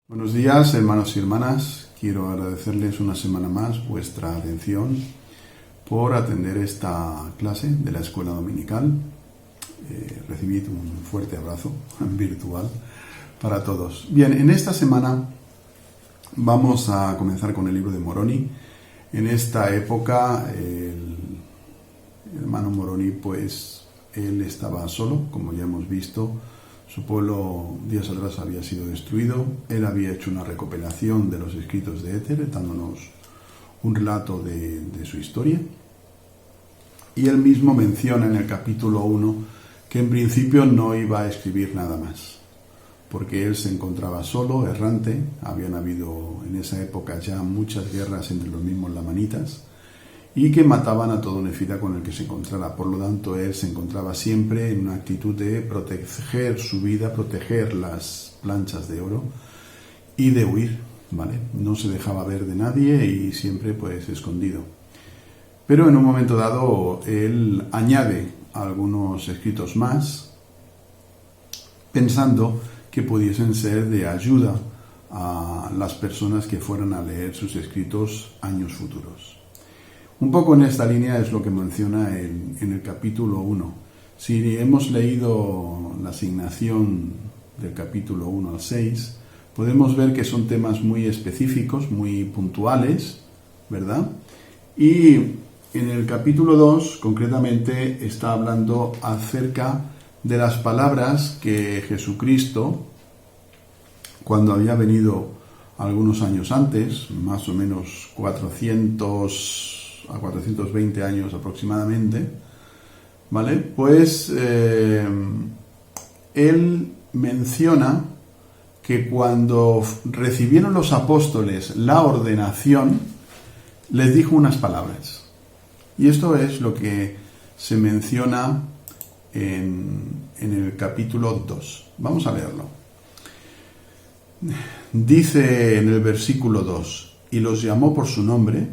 Buenos días, hermanos y hermanas. Quiero agradecerles una semana más vuestra atención por atender esta clase de la escuela dominical. Recibid un fuerte abrazo virtual para todos. Bien, en esta semana vamos a comenzar con el libro de Moroni. En esta época, el hermano Moroni, pues, él estaba solo, como ya hemos visto. Su pueblo días atrás había sido destruido. Él había hecho una recopilación de los escritos de Éter, dándonos un relato de su historia. Y él mismo menciona en el capítulo 1 que en principio no iba a escribir nada más, porque él se encontraba solo, errante. Habían habido en esa época ya muchas guerras entre los mismos lamanitas, y que mataban a todo nefita con el que se encontrara. Por lo tanto, él se encontraba siempre en una actitud de proteger su vida, proteger las planchas de oro y de huir, ¿vale? No se dejaba ver de nadie y siempre, pues, escondido. Pero en un momento dado, él añade algunos escritos más, pensando que pudiesen ser de ayuda a las personas que fueran a leer sus escritos años futuros. Un poco en esta línea es lo que menciona en el capítulo 1. Si hemos leído la asignación del capítulo 1 al 6, podemos ver que son temas muy específicos, muy puntuales, ¿verdad? Y en el capítulo 2, concretamente, está hablando acerca de las palabras que Jesucristo, cuando había venido algunos años antes, más o menos 420 años aproximadamente, ¿vale? Pues él menciona que cuando recibieron los apóstoles la ordenación, les dijo unas palabras. Y esto es lo que se menciona en el capítulo 2. Vamos a leerlo. Dice en el versículo 2: y los llamó por su nombre.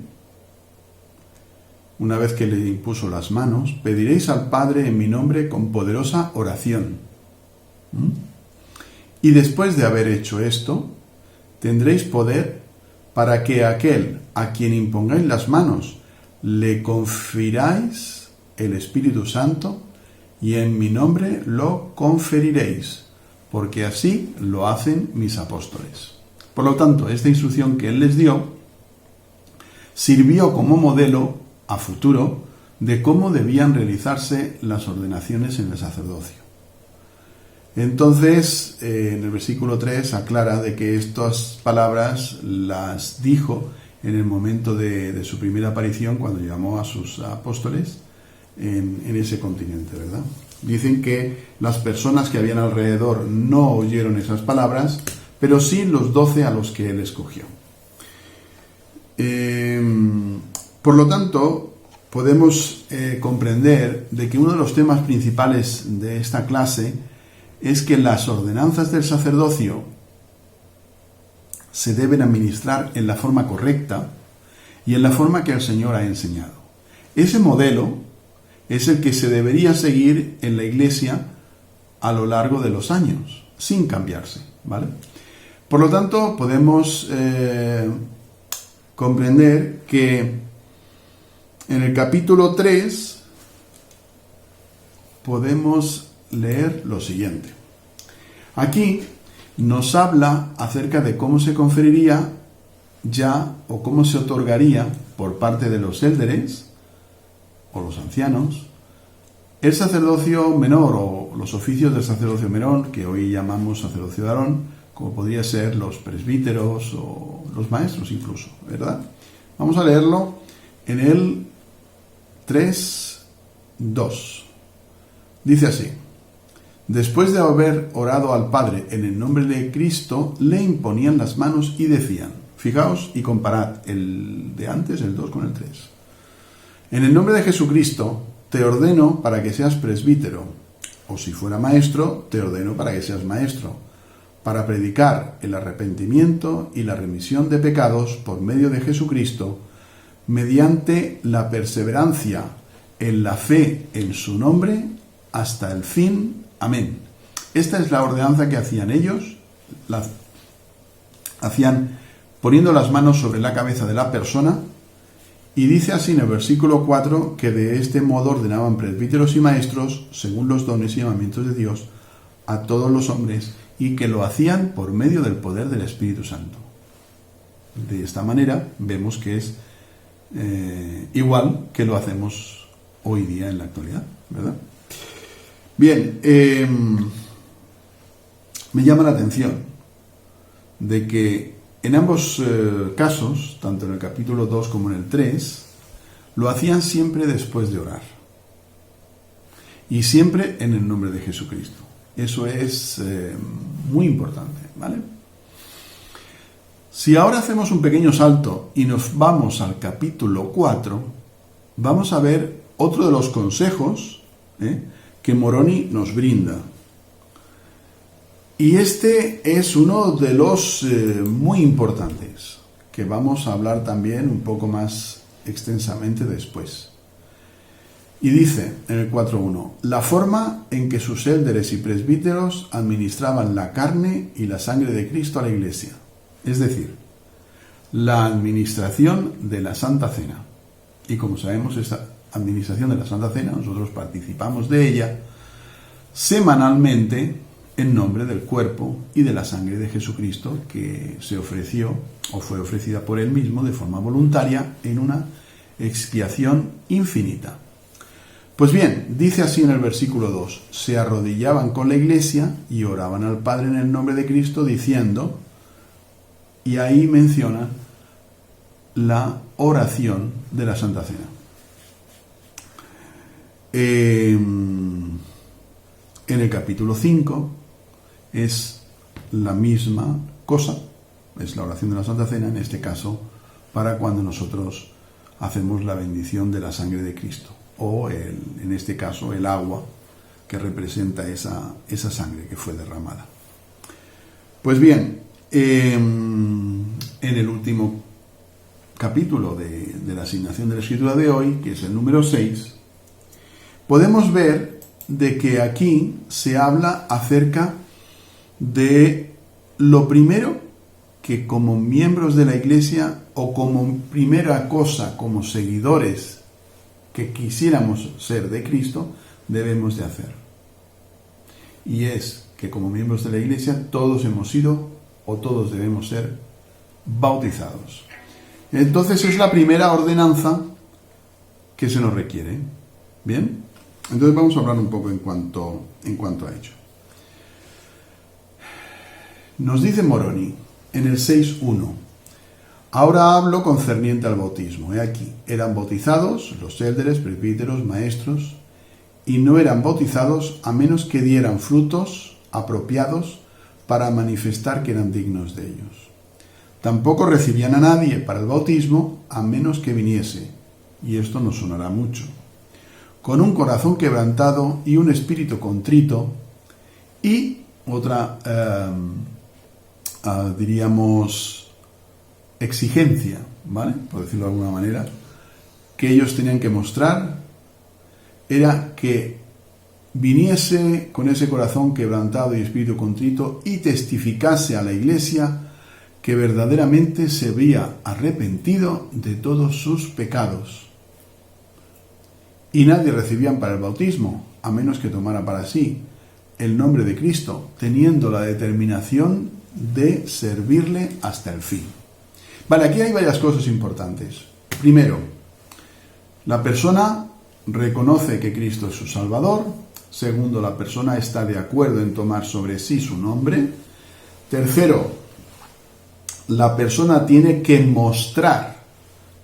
Una vez que le impuso las manos, pediréis al Padre en mi nombre con poderosa oración. Y después de haber hecho esto, tendréis poder para que aquel a quien impongáis las manos le confiráis el Espíritu Santo, y en mi nombre lo conferiréis, porque así lo hacen mis apóstoles. Por lo tanto, esta instrucción que él les dio sirvió como modelo a futuro de cómo debían realizarse las ordenaciones en el sacerdocio. Entonces, en el versículo 3 aclara de que estas palabras las dijo en el momento de su primera aparición, cuando llamó a sus apóstoles en ese continente, ¿verdad? Dicen que las personas que habían alrededor no oyeron esas palabras, pero sí los 12 a los que él escogió. Por lo tanto, podemos comprender de que uno de los temas principales de esta clase es que las ordenanzas del sacerdocio se deben administrar en la forma correcta y en la forma que el Señor ha enseñado. Ese modelo es el que se debería seguir en la Iglesia a lo largo de los años, sin cambiarse, ¿vale? Por lo tanto, podemos comprender que en el capítulo 3 podemos leer lo siguiente. Aquí nos habla acerca de cómo se conferiría ya, o cómo se otorgaría por parte de los élderes o los ancianos el sacerdocio menor, o los oficios del sacerdocio menor, que hoy llamamos sacerdocio de Aarón, como podría ser los presbíteros o los maestros incluso, ¿verdad? Vamos a leerlo en el 3:2. Dice así: después de haber orado al Padre en el nombre de Cristo, le imponían las manos y decían, fijaos y comparad el de antes, el 2 con el 3. En el nombre de Jesucristo te ordeno para que seas presbítero, o si fuera maestro, te ordeno para que seas maestro, para predicar el arrepentimiento y la remisión de pecados por medio de Jesucristo, mediante la perseverancia en la fe en su nombre, hasta el fin. Amén. Esta es la ordenanza que hacían ellos, hacían poniendo las manos sobre la cabeza de la persona, y dice así en el versículo 4 que de este modo ordenaban presbíteros y maestros, según los dones y llamamientos de Dios, a todos los hombres, y que lo hacían por medio del poder del Espíritu Santo. De esta manera vemos que es igual que lo hacemos hoy día en la actualidad, ¿verdad? Bien, me llama la atención de que en ambos casos, tanto en el capítulo 2 como en el 3, lo hacían siempre después de orar. Y siempre en el nombre de Jesucristo. Eso es muy importante, ¿vale? Si ahora hacemos un pequeño salto y nos vamos al capítulo 4, vamos a ver otro de los consejos que Moroni nos brinda. Y este es uno de los muy importantes, que vamos a hablar también un poco más extensamente después. Y dice en el 4.1, la forma en que sus élderes y presbíteros administraban la carne y la sangre de Cristo a la Iglesia, es decir, la administración de la Santa Cena. Y como sabemos, esta administración de la Santa Cena, nosotros participamos de ella semanalmente en nombre del cuerpo y de la sangre de Jesucristo, que se ofreció o fue ofrecida por él mismo de forma voluntaria en una expiación infinita. Pues bien, dice así en el versículo 2, se arrodillaban con la Iglesia y oraban al Padre en el nombre de Cristo diciendo, y ahí menciona la oración de la Santa Cena. En el capítulo 5 es la misma cosa, es la oración de la Santa Cena, en este caso, para cuando nosotros hacemos la bendición de la sangre de Cristo, o en este caso el agua que representa esa sangre que fue derramada. Pues bien, en el último capítulo de la asignación de la Escritura de hoy, que es el número 6, podemos ver de que aquí se habla acerca de lo primero que como miembros de la Iglesia o como primera cosa, como seguidores que quisiéramos ser de Cristo, debemos de hacer. Y es que como miembros de la Iglesia todos hemos sido o todos debemos ser bautizados. Entonces es la primera ordenanza que se nos requiere. ¿Bien? Entonces vamos a hablar un poco en cuanto a ello. Nos dice Moroni en el 6.1, ahora hablo concerniente al bautismo. He aquí, eran bautizados los élderes, presbíteros, maestros, y no eran bautizados a menos que dieran frutos apropiados para manifestar que eran dignos de ellos. Tampoco recibían a nadie para el bautismo a menos que viniese, y esto nos sonará mucho, con un corazón quebrantado y un espíritu contrito, y otra, diríamos, exigencia, ¿vale? Por decirlo de alguna manera, que ellos tenían que mostrar era que viniese con ese corazón quebrantado y espíritu contrito y testificase a la Iglesia que verdaderamente se había arrepentido de todos sus pecados. Y nadie recibían para el bautismo, a menos que tomara para sí el nombre de Cristo, teniendo la determinación de servirle hasta el fin. Vale, aquí hay varias cosas importantes. Primero, la persona reconoce que Cristo es su Salvador. Segundo, la persona está de acuerdo en tomar sobre sí su nombre. Tercero, la persona tiene que mostrar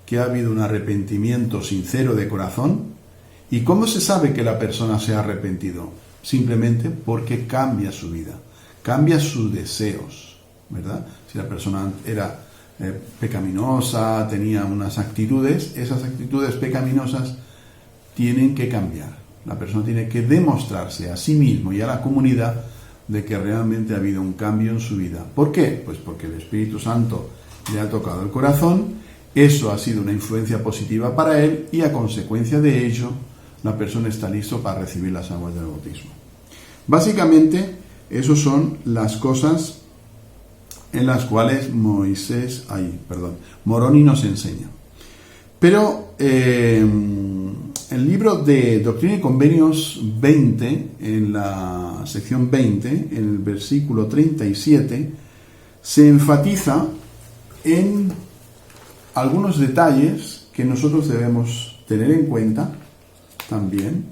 que ha habido un arrepentimiento sincero de corazón. ¿Y cómo se sabe que la persona se ha arrepentido? Simplemente porque cambia su vida, cambia sus deseos, ¿verdad? Si la persona era pecaminosa, tenía unas actitudes, esas actitudes pecaminosas tienen que cambiar. La persona tiene que demostrarse a sí mismo y a la comunidad de que realmente ha habido un cambio en su vida. ¿Por qué? Pues porque el Espíritu Santo le ha tocado el corazón, eso ha sido una influencia positiva para él y a consecuencia de ello la persona está listo para recibir las aguas del bautismo. Básicamente, esas son las cosas en las cuales Moroni nos enseña. Pero el libro de Doctrina y Convenios 20, en la sección 20, en el versículo 37, se enfatiza en algunos detalles que nosotros debemos tener en cuenta también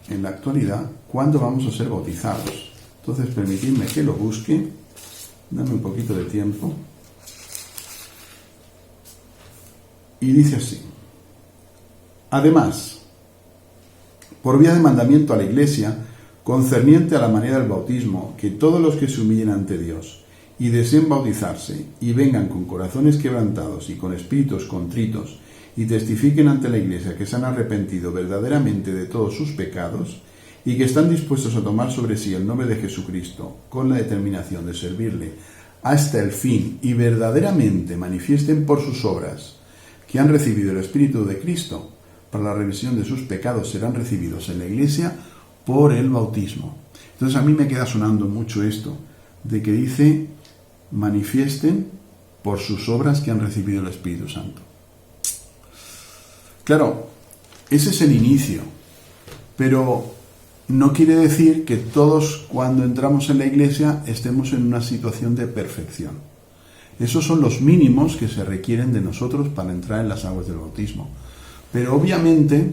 en la actualidad cuando vamos a ser bautizados. Entonces, permitidme que lo busque, dame un poquito de tiempo. Y dice así: además, por vía de mandamiento a la Iglesia, concerniente a la manera del bautismo, que todos los que se humillen ante Dios y deseen bautizarse y vengan con corazones quebrantados y con espíritus contritos y testifiquen ante la Iglesia que se han arrepentido verdaderamente de todos sus pecados y que están dispuestos a tomar sobre sí el nombre de Jesucristo con la determinación de servirle hasta el fin y verdaderamente manifiesten por sus obras que han recibido el Espíritu de Cristo para la remisión de sus pecados, serán recibidos en la Iglesia por el bautismo. Entonces a mí me queda sonando mucho esto, de que dice, manifiesten por sus obras que han recibido el Espíritu Santo. Claro, ese es el inicio, pero no quiere decir que todos cuando entramos en la Iglesia estemos en una situación de perfección. Esos son los mínimos que se requieren de nosotros para entrar en las aguas del bautismo. Pero obviamente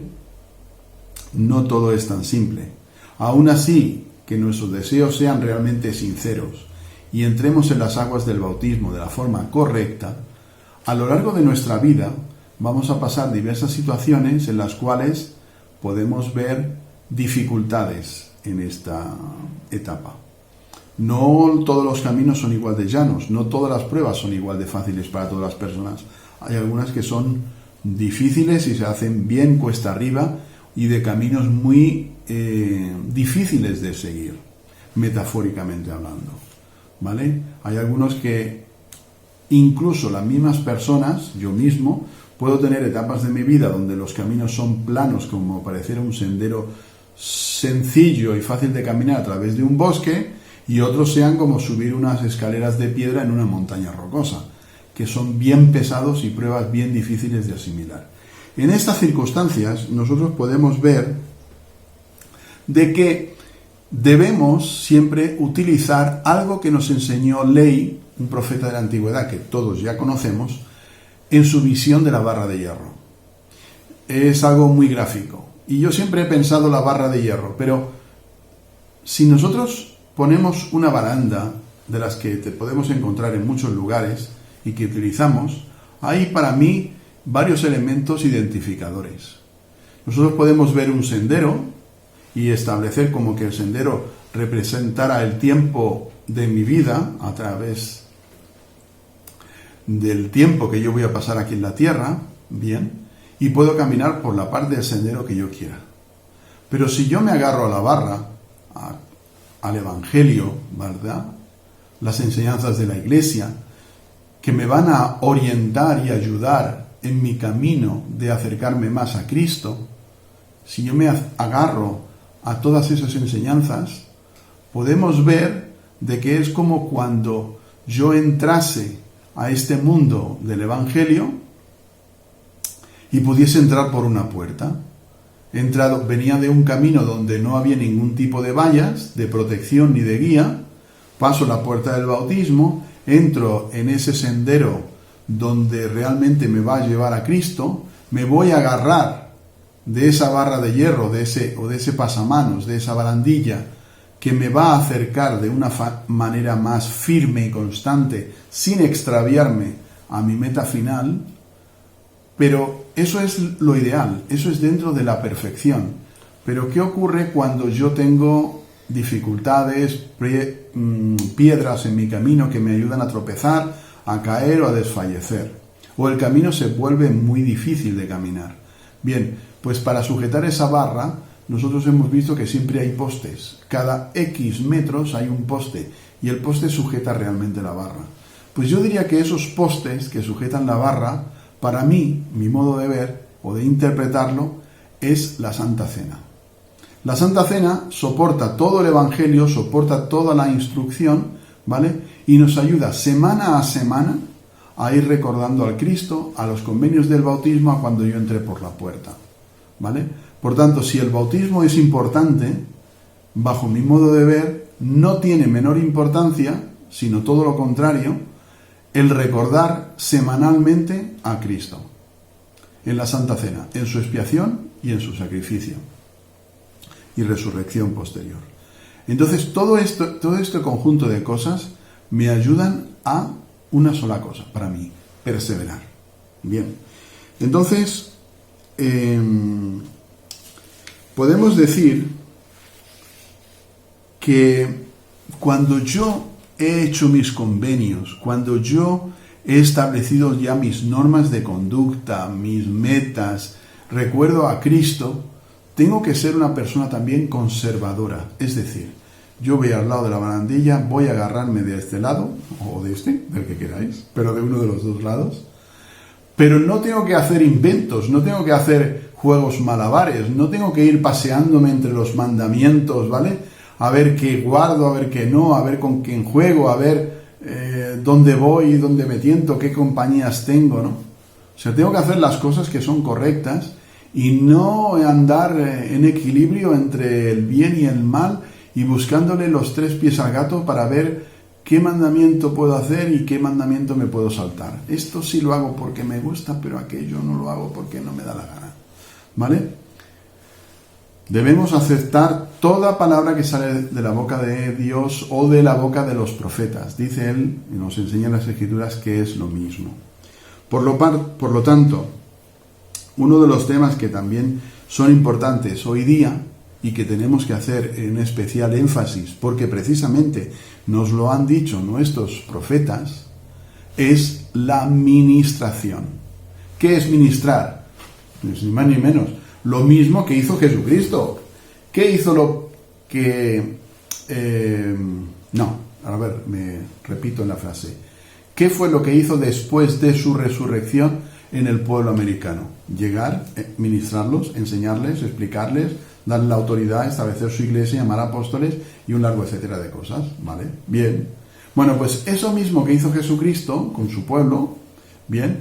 no todo es tan simple. Aún así, que nuestros deseos sean realmente sinceros y entremos en las aguas del bautismo de la forma correcta, a lo largo de nuestra vida vamos a pasar diversas situaciones en las cuales podemos ver dificultades en esta etapa. No todos los caminos son igual de llanos, no todas las pruebas son igual de fáciles para todas las personas. Hay algunas que son difíciles y se hacen bien cuesta arriba y de caminos muy difíciles de seguir, metafóricamente hablando, ¿vale? Hay algunos que incluso las mismas personas, yo mismo, puedo tener etapas de mi vida donde los caminos son planos, como pareciera un sendero sencillo y fácil de caminar a través de un bosque, y otros sean como subir unas escaleras de piedra en una montaña rocosa, que son bien pesados y pruebas bien difíciles de asimilar. En estas circunstancias nosotros podemos ver de que debemos siempre utilizar algo que nos enseñó Ley, un profeta de la antigüedad que todos ya conocemos, en su visión de la barra de hierro. Es algo muy gráfico. Y yo siempre he pensado la barra de hierro, pero si nosotros ponemos una baranda de las que te podemos encontrar en muchos lugares y que utilizamos, hay para mí varios elementos identificadores. Nosotros podemos ver un sendero y establecer como que el sendero representara el tiempo de mi vida a través del tiempo que yo voy a pasar aquí en la tierra, bien, y puedo caminar por la parte del sendero que yo quiera. Pero si yo me agarro a la barra, al Evangelio, ¿verdad?, las enseñanzas de la Iglesia, que me van a orientar y ayudar en mi camino de acercarme más a Cristo, si yo me agarro a todas esas enseñanzas, podemos ver de que es como cuando yo entrase a este mundo del Evangelio y pudiese entrar por una puerta. Venía de un camino donde no había ningún tipo de vallas, de protección ni de guía, paso la puerta del bautismo, entro en ese sendero donde realmente me va a llevar a Cristo, me voy a agarrar de esa barra de hierro, de ese pasamanos, de esa barandilla, que me va a acercar de una manera más firme y constante, sin extraviarme a mi meta final. Pero eso es lo ideal, eso es dentro de la perfección. Pero ¿qué ocurre cuando yo tengo dificultades, piedras en mi camino que me ayudan a tropezar, a caer o a desfallecer? O el camino se vuelve muy difícil de caminar. Bien, pues para sujetar esa barra, nosotros hemos visto que siempre hay postes. Cada X metros hay un poste y el poste sujeta realmente la barra. Pues yo diría que esos postes que sujetan la barra, para mí, mi modo de ver o de interpretarlo, es la Santa Cena. La Santa Cena soporta todo el Evangelio, soporta toda la instrucción ¿vale? Y nos ayuda semana a semana a ir recordando al Cristo, a los convenios del bautismo, a cuando yo entré por la puerta, ¿vale? Por tanto, si el bautismo es importante, bajo mi modo de ver, no tiene menor importancia, sino todo lo contrario, el recordar semanalmente a Cristo en la Santa Cena, en su expiación y en su sacrificio y resurrección posterior. Entonces, todo este conjunto de cosas me ayudan a una sola cosa, para mí, perseverar. Bien, entonces, podemos decir que cuando yo he hecho mis convenios, cuando yo he establecido ya mis normas de conducta, mis metas, recuerdo a Cristo, tengo que ser una persona también conservadora. Es decir, yo voy al lado de la barandilla, voy a agarrarme de este lado, o de este, del que queráis, pero de uno de los dos lados. Pero no tengo que hacer inventos, no tengo que hacer juegos malabares, no tengo que ir paseándome entre los mandamientos, ¿vale? A ver qué guardo, a ver qué no, a ver con quién juego, a ver dónde voy, dónde me tiento, qué compañías tengo, ¿no? O sea, tengo que hacer las cosas que son correctas y no andar en equilibrio entre el bien y el mal y buscándole los tres pies al gato para ver qué mandamiento puedo hacer y qué mandamiento me puedo saltar. Esto sí lo hago porque me gusta, pero aquello no lo hago porque no me da la gana, ¿vale? Debemos aceptar toda palabra que sale de la boca de Dios o de la boca de los profetas. Dice él, y nos enseña en las Escrituras, que es lo mismo. Por lo tanto, uno de los temas que también son importantes hoy día y que tenemos que hacer en especial énfasis, porque precisamente nos lo han dicho nuestros profetas, es la ministración. ¿Qué es ministrar? Pues ni más ni menos. Lo mismo que hizo Jesucristo. ¿Qué hizo lo que... me repito en la frase. ¿Qué fue lo que hizo después de su resurrección en el pueblo americano? Llegar, ministrarlos, enseñarles, explicarles, darle la autoridad, establecer su iglesia, llamar apóstoles y un largo etcétera de cosas, ¿vale? Bien. Bueno, pues eso mismo que hizo Jesucristo con su pueblo, bien,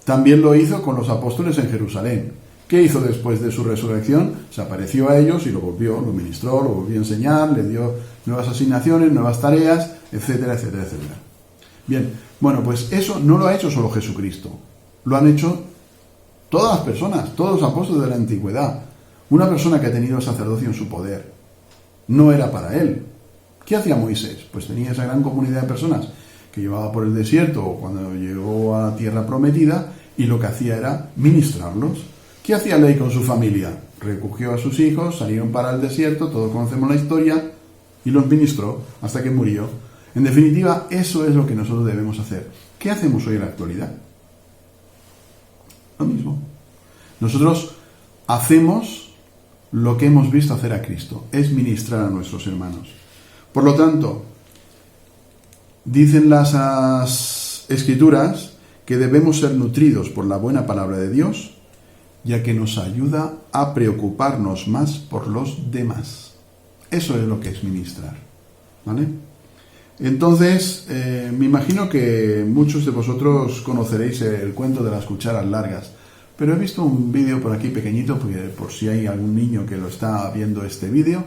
también lo hizo con los apóstoles en Jerusalén. ¿Qué hizo después de su resurrección? Se apareció a ellos y lo ministró, lo volvió a enseñar, le dio nuevas asignaciones, nuevas tareas, etcétera, etcétera, etcétera. Bien, bueno, pues eso no lo ha hecho solo Jesucristo, lo han hecho todas las personas, todos los apóstoles de la antigüedad. Una persona que ha tenido el sacerdocio en su poder, no era para él. ¿Qué hacía Moisés? Pues tenía esa gran comunidad de personas que llevaba por el desierto o cuando llegó a la tierra prometida y lo que hacía era ministrarlos. ¿Qué hacía Ley con su familia? Recogió a sus hijos, salieron para el desierto, todos conocemos la historia, y los ministró hasta que murió. En definitiva, eso es lo que nosotros debemos hacer. ¿Qué hacemos hoy en la actualidad? Lo mismo. Nosotros hacemos lo que hemos visto hacer a Cristo, es ministrar a nuestros hermanos. Por lo tanto, dicen las Escrituras que debemos ser nutridos por la buena palabra de Dios, ya que nos ayuda a preocuparnos más por los demás. Eso es lo que es ministrar, ¿vale? Entonces, me imagino que muchos de vosotros conoceréis el cuento de las cucharas largas, pero he visto un vídeo por aquí pequeñito, porque por si hay algún niño que lo está viendo este vídeo,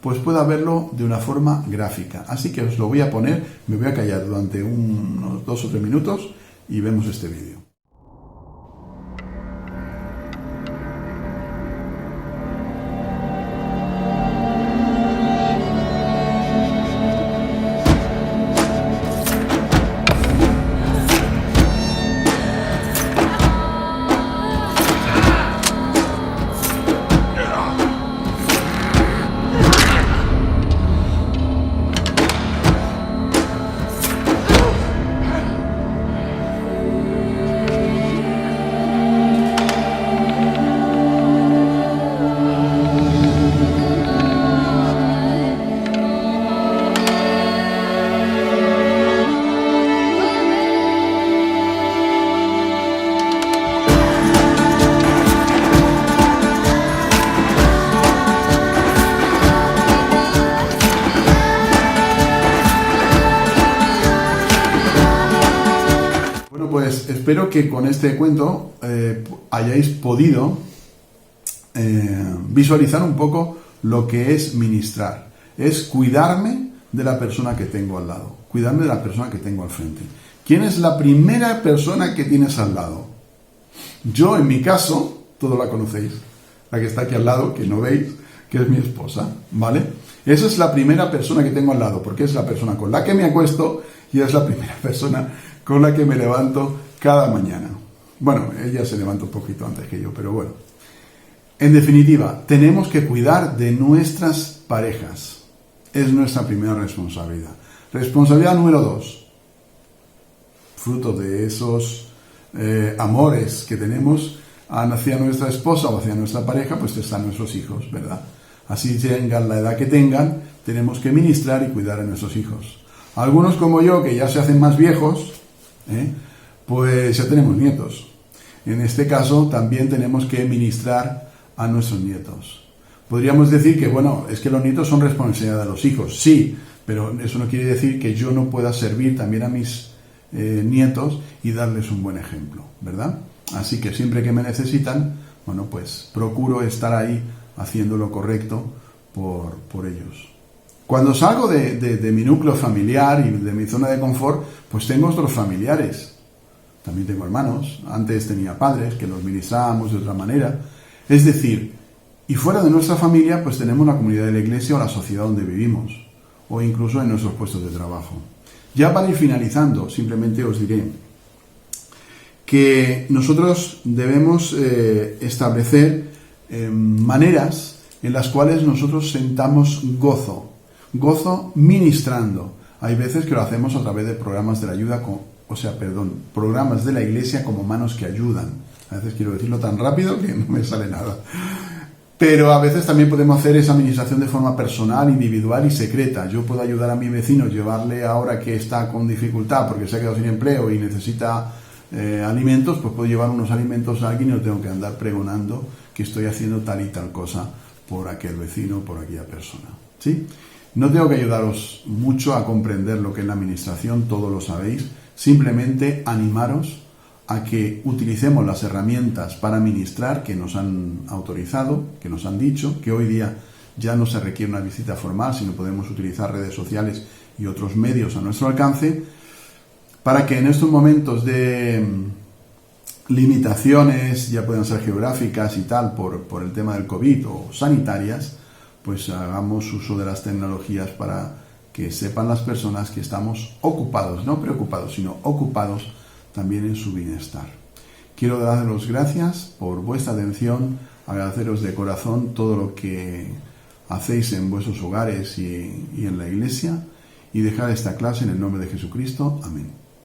pues pueda verlo de una forma gráfica. Así que os lo voy a poner, me voy a callar durante unos 2 o 3 minutos y vemos este vídeo. espero que con este cuento hayáis podido visualizar un poco lo que es ministrar. Es cuidarme de la persona que tengo al lado, cuidarme de la persona que tengo al frente. ¿Quién es la primera persona que tienes al lado? Yo, en mi caso, todos la conocéis, la que está aquí al lado, que no veis, que es mi esposa, ¿vale? Esa es la primera persona que tengo al lado, porque es la persona con la que me acuesto y es la primera persona con la que me levanto cada mañana. Bueno, ella se levanta un poquito antes que yo, pero bueno. En definitiva, tenemos que cuidar de nuestras parejas. Es nuestra primera responsabilidad. Responsabilidad número 2. Fruto de esos amores que tenemos hacia nuestra esposa o hacia nuestra pareja, pues están nuestros hijos, ¿verdad? Así tengan la edad que tengan, tenemos que ministrar y cuidar a nuestros hijos. Algunos como yo, que ya se hacen más viejos, pues ya tenemos nietos. En este caso también tenemos que ministrar a nuestros nietos. Podríamos decir que, bueno, es que los nietos son responsabilidad de los hijos, sí, pero eso no quiere decir que yo no pueda servir también a mis nietos y darles un buen ejemplo, ¿verdad? Así que siempre que me necesitan, bueno, pues procuro estar ahí haciendo lo correcto por ellos. Cuando salgo de mi núcleo familiar y de mi zona de confort, pues tengo otros familiares. También tengo hermanos, antes tenía padres que los ministrábamos de otra manera. Es decir, y fuera de nuestra familia, pues tenemos la comunidad de la iglesia o la sociedad donde vivimos, o incluso en nuestros puestos de trabajo. Ya para ir finalizando, simplemente os diré que nosotros debemos establecer maneras en las cuales nosotros sentamos gozo ministrando. Hay veces que lo hacemos a través de programas de la ayuda, programas de la iglesia como manos que ayudan. A veces quiero decirlo tan rápido que no me sale nada. Pero a veces también podemos hacer esa administración de forma personal, individual y secreta. Yo puedo ayudar a mi vecino, llevarle ahora que está con dificultad porque se ha quedado sin empleo y necesita alimentos, pues puedo llevar unos alimentos a alguien y no tengo que andar pregonando que estoy haciendo tal y tal cosa por aquel vecino, por aquella persona. ¿Sí? No tengo que ayudaros mucho a comprender lo que es la administración, todo lo sabéis. Simplemente animaros a que utilicemos las herramientas para ministrar que nos han autorizado, que nos han dicho, que hoy día ya no se requiere una visita formal, sino podemos utilizar redes sociales y otros medios a nuestro alcance, para que en estos momentos de limitaciones, ya pueden ser geográficas y tal, por el tema del COVID o sanitarias, pues hagamos uso de las tecnologías para que sepan las personas que estamos ocupados, no preocupados, sino ocupados también en su bienestar. Quiero daros gracias por vuestra atención, agradeceros de corazón todo lo que hacéis en vuestros hogares y en la iglesia, y dejar esta clase en el nombre de Jesucristo. Amén.